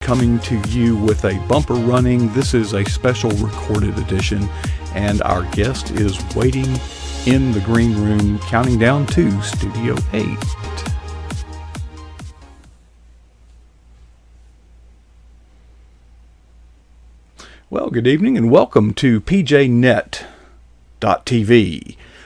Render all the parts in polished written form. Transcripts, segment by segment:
coming to you with a bumper running. This is a special recorded edition, and our guest is waiting in the green room, counting down to Studio 8. Well, good evening and welcome to pjnet.tv.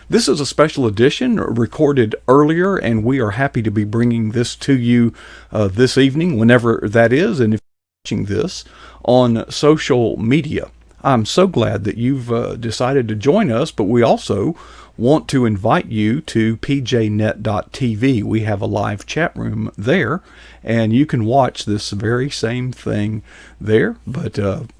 This is a special edition recorded earlier, and we are happy to be bringing this to you this evening, whenever that is, and if you're watching this on social media. I'm so glad that you've decided to join us, but we also want to invite you to pjnet.tv. We have a live chat room there, and you can watch this very same thing there, but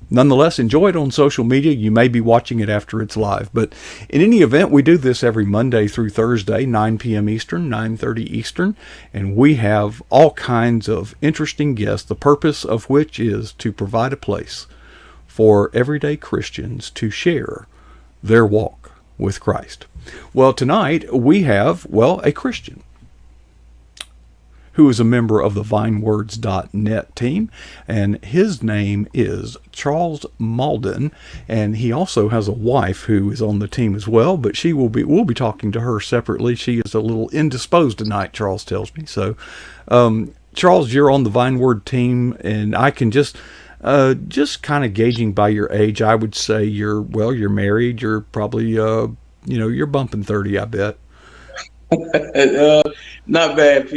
nonetheless, enjoy it on social media. You may be watching it after it's live, but in any event, we do this every Monday through Thursday, 9 p.m. Eastern, 9:30 Eastern, and we have all kinds of interesting guests, the purpose of which is to provide a place for everyday Christians to share their walk with Christ. Well, tonight we have, a Christian who is a member of the vinewords.net team, and his name is Charles Maldon, and he also has a wife who is on the team as well, but we'll be talking to her separately. She is a little indisposed tonight, Charles tells me. So, Charles, you're on the VineWord team, and I can just kind of gauging by your age, I would say you're married. You're probably, you're bumping 30, I bet. Not bad,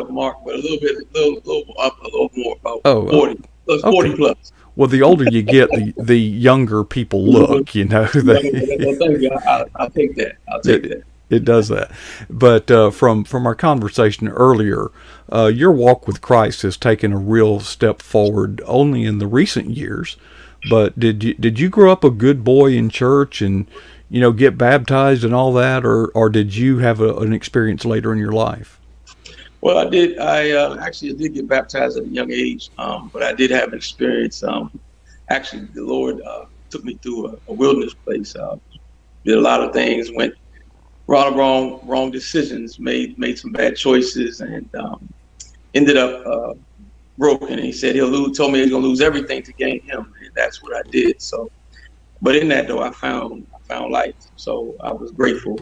Mark, but a little more, about 40, plus 40 okay. plus. Well, the older you get, the younger people look, Thank you. I'll take that. It does that. But from our conversation earlier, your walk with Christ has taken a real step forward only in the recent years. But did you grow up a good boy in church and get baptized and all that, or did you have an experience later in your life? Well, I did. I actually did get baptized at a young age, but I did have an experience. Actually, the Lord took me through a wilderness place. Did a lot of things, went wrong decisions, made some bad choices, and ended up broken. And he said told me he was gonna lose everything to gain him, and that's what I did. So, but in that though, I found life. So I was grateful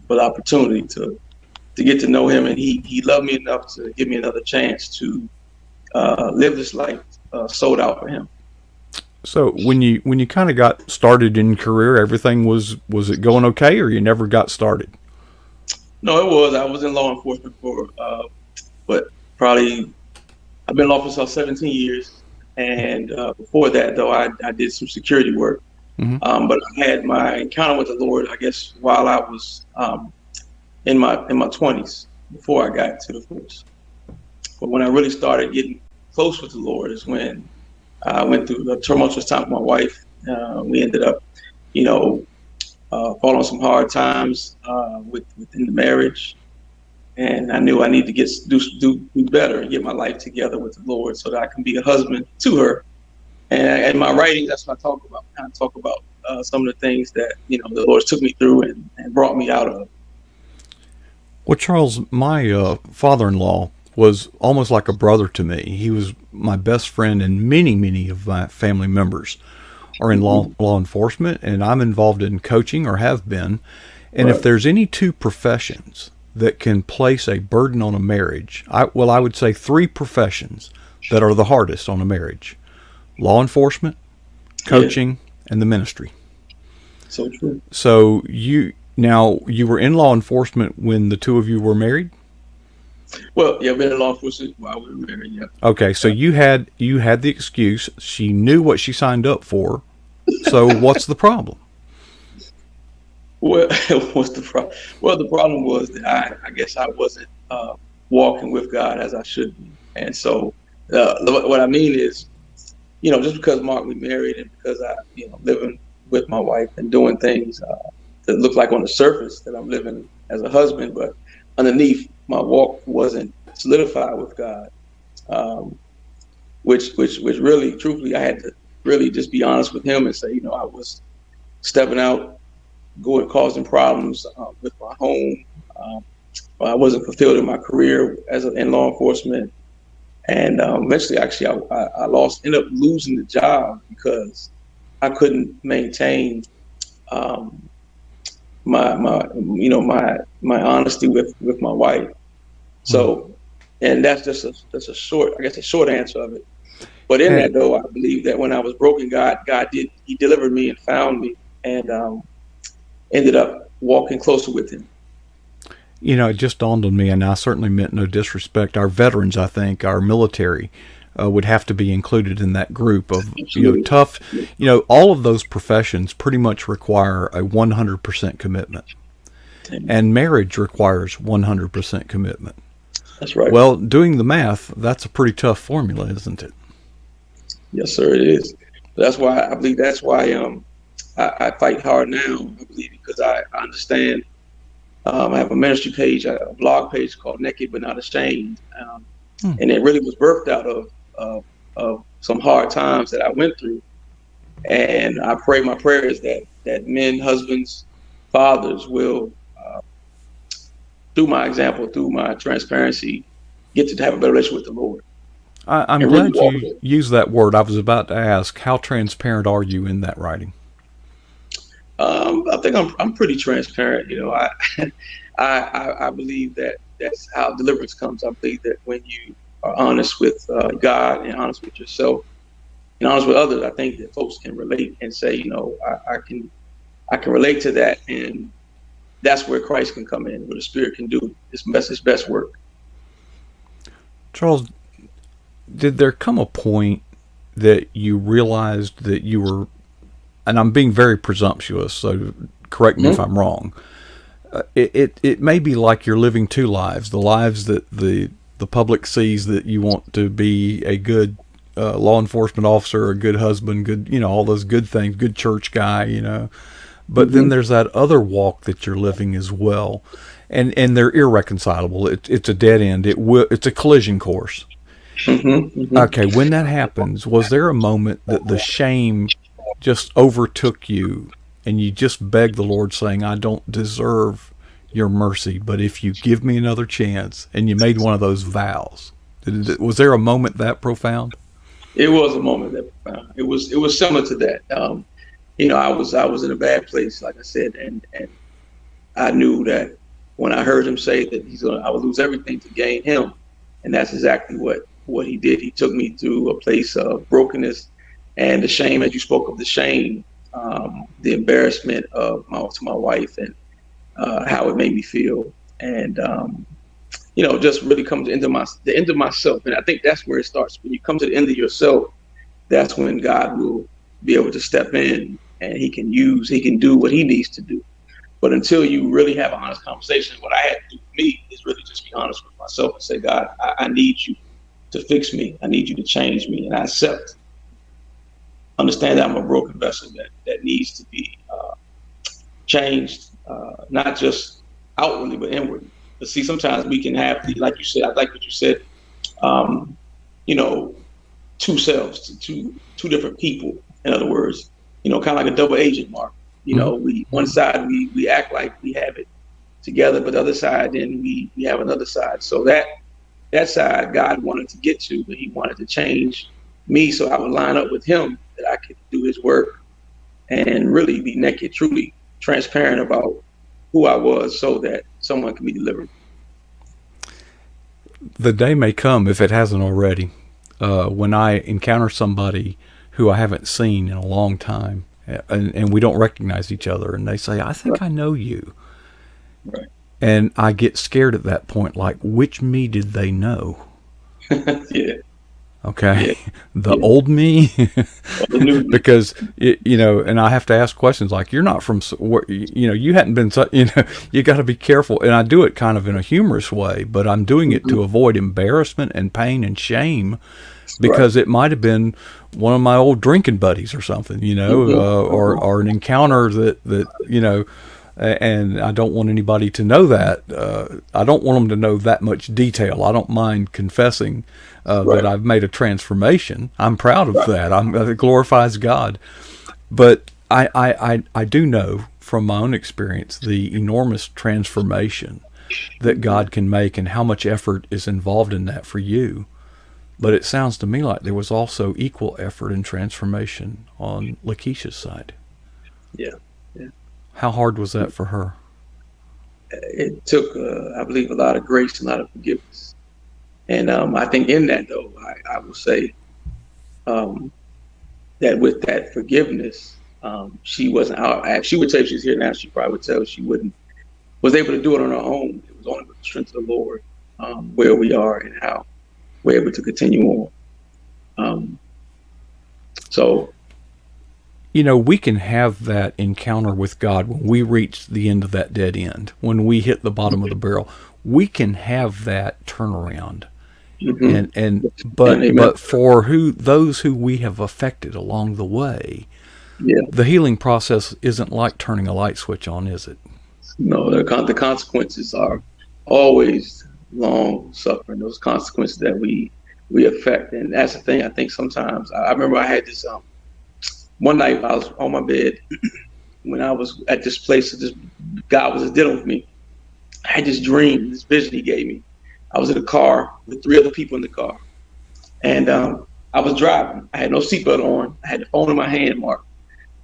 for the opportunity to get to know him, and he loved me enough to give me another chance to live this life sold out for him. So when you kind of got started in career, everything was it going okay, or you never got started? No, it was. I was in law enforcement but probably I've been in law enforcement for 17 years, and before that though, I did some security work. Mm-hmm. But I had my encounter with the Lord, I guess, while I was in my 20s, before I got to the force. But when I really started getting close with the Lord is when I went through a tumultuous time with my wife. We ended up, falling on some hard times within the marriage, and I knew I needed to do better and get my life together with the Lord so that I can be a husband to her. And in my writing, that's what I talk about. I kind of talk about some of the things that the Lord took me through and brought me out of. Well, Charles, my father-in-law was almost like a brother to me. He was my best friend, and many of my family members are in law enforcement, and I'm involved in coaching or have been. And right. If there's any two professions that can place a burden on a marriage, I would say three professions that are the hardest on a marriage: law enforcement, coaching, and the ministry. So true. So you were in law enforcement when the two of you were married? Well, yeah, I've been in law enforcement while we were married, yeah. Okay, so you had the excuse. She knew what she signed up for. So what's the problem? Well, what's the problem? Well, the problem was that I guess I wasn't walking with God as I should be. And so what I mean is, just because Mark we married and because I, living with my wife and doing things that look like on the surface that I'm living as a husband, but underneath my walk wasn't solidified with God, which really, truthfully, I had to really just be honest with him and say, I was stepping out, causing problems with my home. I wasn't fulfilled in my career in law enforcement. And eventually, actually, I ended up losing the job because I couldn't maintain um, my honesty with my wife. Hmm. So, and that's a short, I guess, a short answer of it. But in And that though, I believe that when I was broken, God did, He delivered me and found me, and ended up walking closer with Him. it just dawned on me, and I certainly meant no disrespect. Our veterans, I think, our military, would have to be included in that group of Absolutely. tough. All of those professions pretty much require a 100% commitment, Amen. and marriage requires 100% commitment. That's right. Well, doing the math, that's a pretty tough formula, isn't it? Yes, sir, it is. That's why I believe that's why I fight hard now. I believe because I understand. I have a ministry page, a blog page called Naked but Not Ashamed, Hmm. and it really was birthed out of some hard times that I went through. And I pray my prayer is that men, husbands, fathers will, through my example, through my transparency, get to have a better relationship with the Lord I'm and really glad walk you with it. used that word. I was about to ask, how transparent are you in that writing? I think I'm pretty transparent. I believe that that's how deliverance comes. I believe that when you are honest with God and honest with yourself and honest with others, I think that folks can relate and say, I can relate to that, and that's where Christ can come in, where the Spirit can do his best work. Charles, did there come a point that you realized that you were, and I'm being very presumptuous, so correct me if Mm-hmm. I'm wrong. It may be like you're living two lives: the lives that the public sees that you want to be a good law enforcement officer, a good husband, good all those good things, good church guy. But then Mm-hmm. there's that other walk that you're living as well, and they're irreconcilable. It's a dead end. It's a collision course. Mm-hmm. Mm-hmm. Okay, when that happens, was there a moment that the shame just overtook you and you just begged the Lord, saying, I don't deserve your mercy, but if you give me another chance, and you made one of those vows? Was there a moment that profound? It was a moment that it was similar to that. I was in a bad place, like I said, and I knew that when I heard him say that I would lose everything to gain him, and that's exactly what he did. He took me through a place of brokenness and the shame, as you spoke of the shame, the embarrassment to my wife, and how it made me feel, and just really comes into the end of myself. And I think that's where it starts. When you come to the end of yourself, that's when God will be able to step in, and he can do what he needs to do. But until you really have an honest conversation, what I had to do for me is really just be honest with myself and say, God, I need you to fix me. I need you to change me. And I understand that I'm a broken vessel that needs to be changed, not just outwardly, but inwardly. But see, sometimes we can have like you said, I like what you said, um, you know, two selves, two different people. In other words, kind of like a double agent, Mark. Hmm. We one side we act like we have it together, but the other side then we have another side. So that side God wanted to get to, but He wanted to change me so I would line up with Him, that I could do His work and really be naked, truly transparent about who I was, so that someone can be delivered. The day may come, if it hasn't already, when I encounter somebody who I haven't seen in a long time, and we don't recognize each other, and they say, I Right. think I know you. Right. And I get scared at that point, like, which me did they know? Yeah. Okay, Yeah. the Yeah. old me, Well, the new me. because and I have to ask questions like, "You're not from, you hadn't been, you got to be careful." And I do it kind of in a humorous way, but I'm doing it Mhm. to avoid embarrassment and pain and shame, Right. because it might have been one of my old drinking buddies or something, Hmm. or an encounter that and I don't want anybody to know that. I don't want them to know that much detail. I don't mind confessing that Right. I've made a transformation. I'm proud of Right. that. It glorifies God. But I do know from my own experience the enormous transformation that Hmm. God can make, and how much effort is involved in that for you. But it sounds to me like there was also equal effort and transformation on Lakeisha's side. Yeah. Yeah. How hard was that for her? It took, I believe, a lot of grace and a lot of forgiveness. And I think in that, though, I will say um, that with that forgiveness, she wasn't out. She would tell you she's here now. She probably would tell she wouldn't was able to do it on her own. It was only with the strength of the Lord where we are and how we're able to continue on. So, we can have that encounter with God when we reach the end of that dead end, when we hit the bottom of the barrel. We can have that turnaround. mm-hmm. But for those who we have affected along the way, yeah, the healing process isn't like turning a light switch on, is it? no, the consequences are always long suffering. Those consequences that we affect, and that's the thing. I think sometimes I remember I had this one night I was on my bed when I was at this place that this God was dealing with me. I had this dream, this vision he gave me. I was in a car with 3 other people in the car. And I was driving. I had no seatbelt on. I had the phone in my hand, Mark.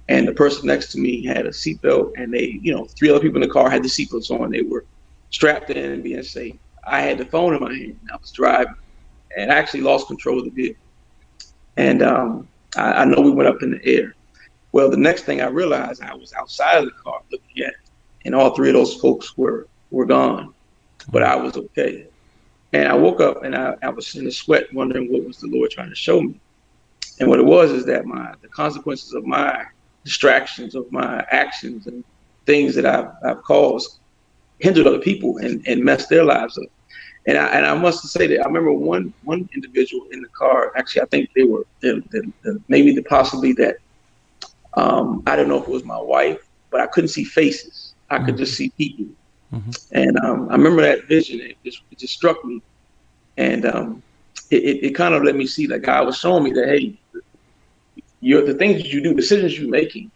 And the person next to me had a seatbelt. And they, 3 other people in the car had the seatbelts on. They were strapped in and being safe. I had the phone in my hand. I was driving and I actually lost control of the vehicle. And I know we went up in the air. Well, the next thing I realized, I was outside of the car looking at it. And all 3 of those folks were gone. But I was okay. And I woke up and I was in a sweat wondering what was the Lord trying to show me. And what it was is that the consequences of my distractions, of my actions and things that I've caused hindered other people and messed their lives up. And I must say that I remember one individual in the car, actually I think they were maybe possibly that I don't know if it was my wife, but I couldn't see faces. I could just see people. Mm-hmm. And I remember that vision. It just struck me, and it kind of let me see that God was showing me that, hey, the things that you do, decisions you're making,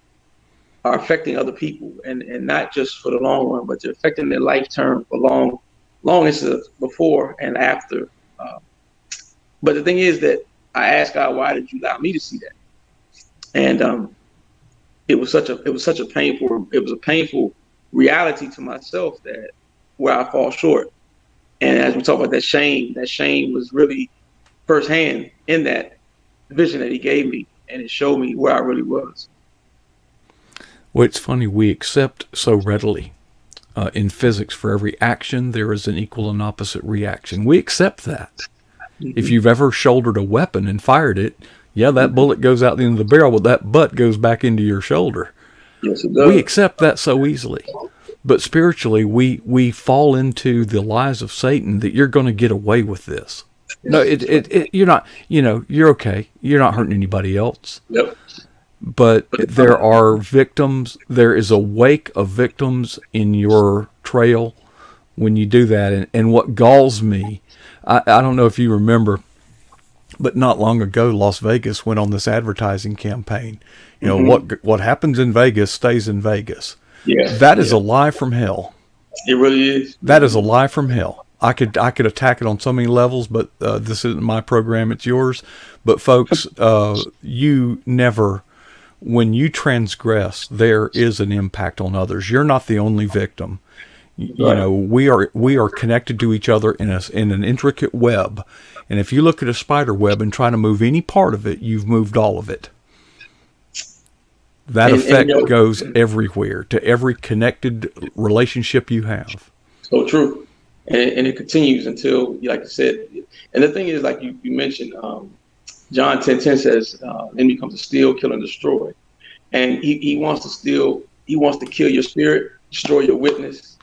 are affecting other people, and not just for the long run, but they're affecting their life term for long as before and after. But the thing is that I asked God, why did you allow me to see that? And it was a painful reality to myself that where I fall short. And as we talk about that shame was really firsthand in that vision that he gave me, and it showed me where I really was. Well, it's funny, we accept so readily in physics, for every action there is an equal and opposite reaction. We accept that. Mm-hmm. If you've ever shouldered a weapon and fired it, that bullet goes out the end of the barrel, but that butt goes back into your shoulder. Yes, it does. We accept that so easily. But spiritually, we fall into the lies of Satan that you're going to get away with this. No, you're not, you're okay. You're not hurting anybody else. Yep. But there are victims. There is a wake of victims in your trail when you do that. And what galls me, I don't know if you remember, but not long ago, Las Vegas went on this advertising campaign. What happens in Vegas stays in Vegas. Yeah, that is a lie from hell. It really is. That is a lie from hell. I could attack it on so many levels, but this isn't my program; it's yours. But folks, you never, when you transgress, there is an impact on others. You're not the only victim. Right. We are connected to each other in an intricate web. And if you look at a spider web and try to move any part of it, you've moved all of it. That effect goes everywhere, to every connected relationship you have. So true. And it continues until, like you said, and the thing is, like you mentioned, John 10:10 says, enemy comes to steal, kill, and destroy. And he wants to kill your spirit, destroy your witness,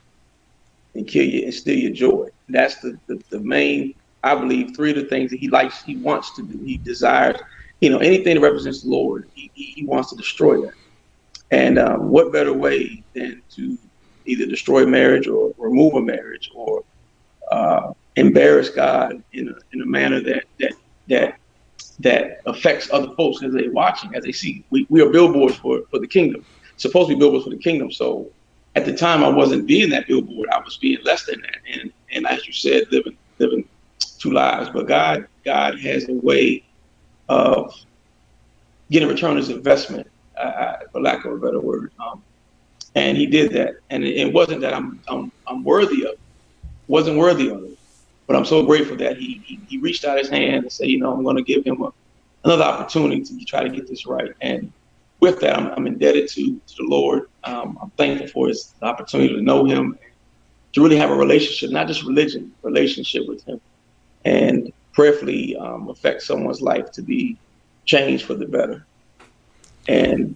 and kill you and steal your joy. And that's the main, I believe, 3 of the things that he wants to do. He desires, anything that represents the Lord, he wants to destroy that. And what better way than to either destroy marriage or remove a marriage or embarrass God in a manner that affects other folks as they're watching, as they see. We are billboards for the kingdom, supposed to be billboards for the kingdom. So at the time, I wasn't being that billboard. I was being less than that. And as you said, living two lives. But God has a way of getting return on his investment, for lack of a better word. And he did that. And it wasn't that I'm worthy of it. Wasn't worthy of it. But I'm so grateful that he reached out his hand and said, I'm going to give him another opportunity to try to get this right. And with that, I'm indebted to the Lord. I'm thankful for his opportunity to know him, to really have a relationship, not just relationship with him, and prayerfully affect someone's life to be changed for the better. And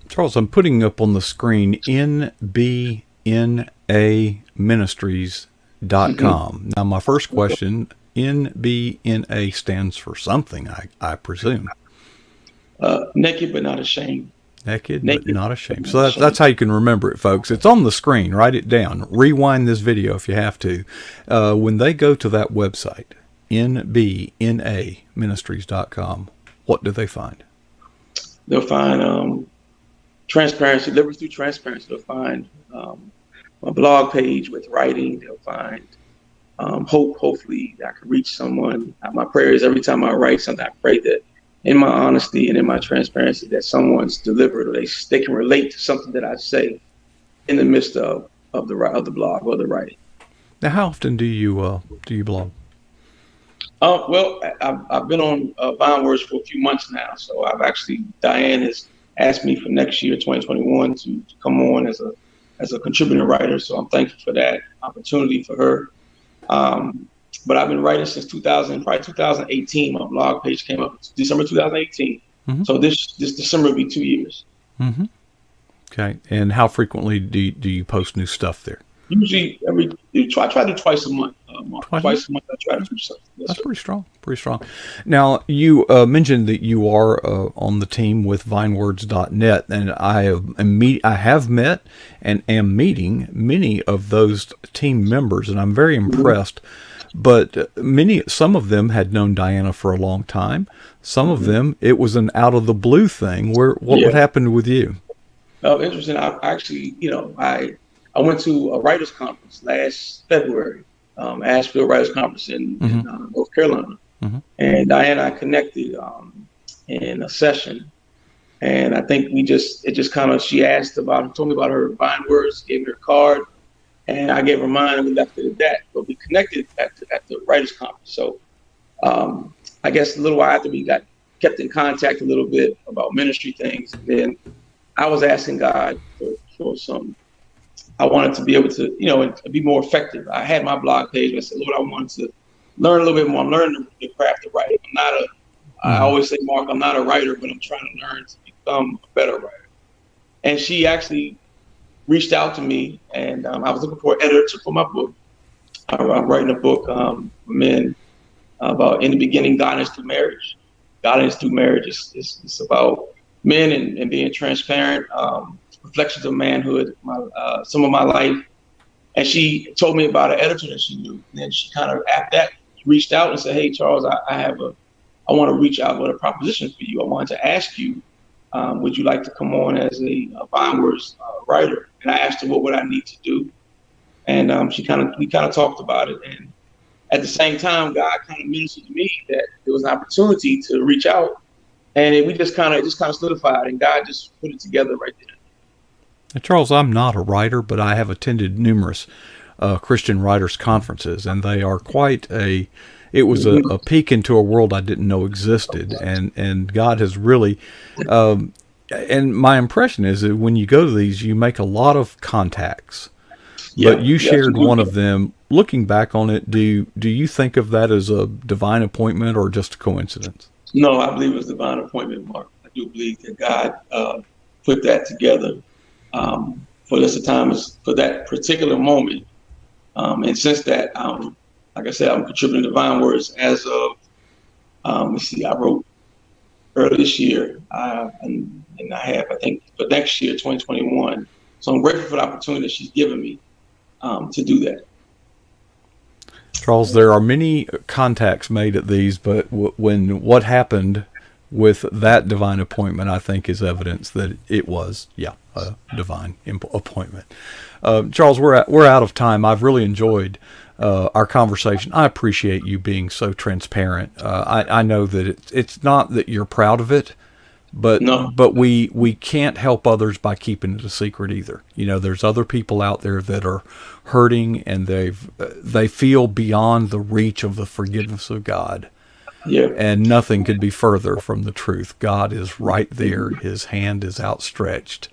Charles, I'm putting up on the screen nbnaministries.com. Now, my first question, NBNA stands for something, I presume. Naked but not ashamed. Naked but not ashamed. So that's how you can remember it, folks. It's on the screen. Write it down. Rewind this video if you have to. When they go to that website, nbnaministries.com, what do they find? They'll find transparency, liberty through transparency. They'll find my blog page with writing. They'll find hope. Hopefully, I can reach someone. My prayer is every time I write something, I pray that in my honesty and in my transparency, that someone's delivered, or they can relate to something that I say in the midst of the blog or the writing. Now, how often do you blog? Well, I've been on Bond Words for a few months now, so Diane has asked me for next year, 2021, to come on as a contributing writer. So I'm thankful for that opportunity for her. But I've been writing since 2018. My blog page came up December 2018. Mm-hmm. So this December will be 2 years. Mm-hmm. Okay. And how frequently do you post new stuff there? Usually I try to do twice a month. Twice a month I try to do something. That's pretty strong. Pretty strong. Now, you mentioned that you are on the team with vinewords.net, and I have met and am meeting many of those team members, and I'm very impressed. But some of them had known Diana for a long time. Some of them, it was an out of the blue thing. What happened with you? Oh, interesting. I actually, I went to a writers conference last February, Asheville Writers Conference in North Carolina. Mm-hmm. And Diana and I connected in a session. And I think she told me about her Vine Words, gave me her card. And I gave her mine, and we left it at that. But we connected at the Writers' Conference. So I guess a little while after, we got kept in contact a little bit about ministry things. And then I was asking God for some. I wanted to be able to, be more effective. I had my blog page. And I said, Lord, I wanted to learn a little bit more. I'm learning the craft of writing. I always say, Mark, I'm not a writer, but I'm trying to learn to become a better writer. And she actually reached out to me, and I was looking for an editor for my book. I'm writing a book for men about, in the beginning, godliness through marriage. Godliness through marriage is about men and being transparent, reflections of manhood, some of my life. And she told me about an editor that she knew. And then she kind of, after that, reached out and said, hey, Charles, I want to reach out with a proposition for you. I wanted to ask you, would you like to come on as a Vine Words writer? And I asked her, what would I need to do? And we kind of talked about it. And at the same time, God kind of ministered to me that there was an opportunity to reach out. And it just kind of solidified, and God just put it together right there. Now, Charles, I'm not a writer, but I have attended numerous Christian writers conferences, and they are it was a peek into a world I didn't know existed, and God has really, and my impression is that when you go to these, you make a lot of contacts, but you shared one of them. Looking back on it, do you think of that as a divine appointment or just a coincidence? No, I believe it was a divine appointment, Mark. I do believe that God put that together for this time, for that particular moment. And since that, like I said, I'm contributing to Vine Words as of, I wrote early this year, and I have, I think, for next year, 2021. So I'm grateful for the opportunity that she's given me to do that. Charles, there are many contacts made at these, but what happened with that divine appointment, I think, is evidence that it was, a divine appointment. Charles, we're out of time. I've really enjoyed our conversation. I appreciate you being so transparent. I know that it's not that you're proud of it, but No. we can't help others by keeping it a secret either. There's other people out there that are hurting, and they feel beyond the reach of the forgiveness of God. Yeah. And nothing could be further from the truth. God is right there. His hand is outstretched,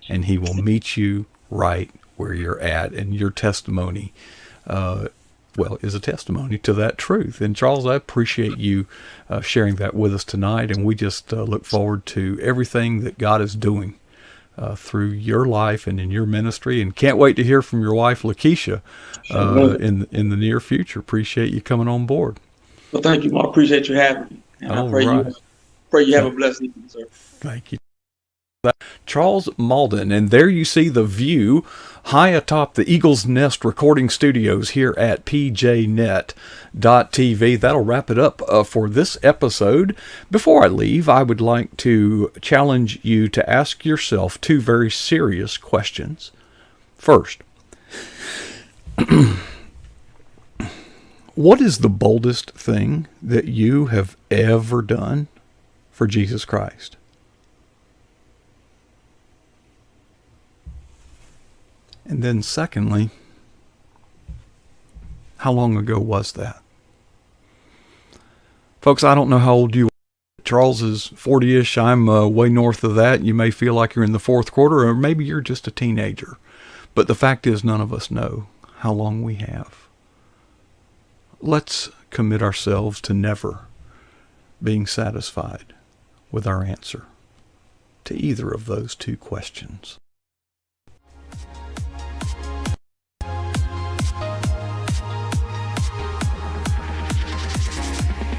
and he will meet you right where you're at. And your testimony, is a testimony to that truth. And Charles, I appreciate you sharing that with us tonight. And we just look forward to everything that God is doing through your life and in your ministry. And can't wait to hear from your wife, Lakeisha, in the near future. Appreciate you coming on board. Well, thank you, Mark. Appreciate you having me. And I pray you have a blessed evening, sir. Thank you. Charles Maldon, and there you see the view high atop the Eagle's Nest recording studios here at pjnet.tv. That'll wrap it up for this episode. Before I leave, I would like to challenge you to ask yourself two very serious questions. First, what is the boldest thing that you have ever done for Jesus Christ? And then secondly, how long ago was that? Folks, I don't know how old you are. Charles is 40-ish. I'm way north of that. You may feel like you're in the fourth quarter, or maybe you're just a teenager. But the fact is, none of us know how long we have. Let's commit ourselves to never being satisfied with our answer to either of those two questions.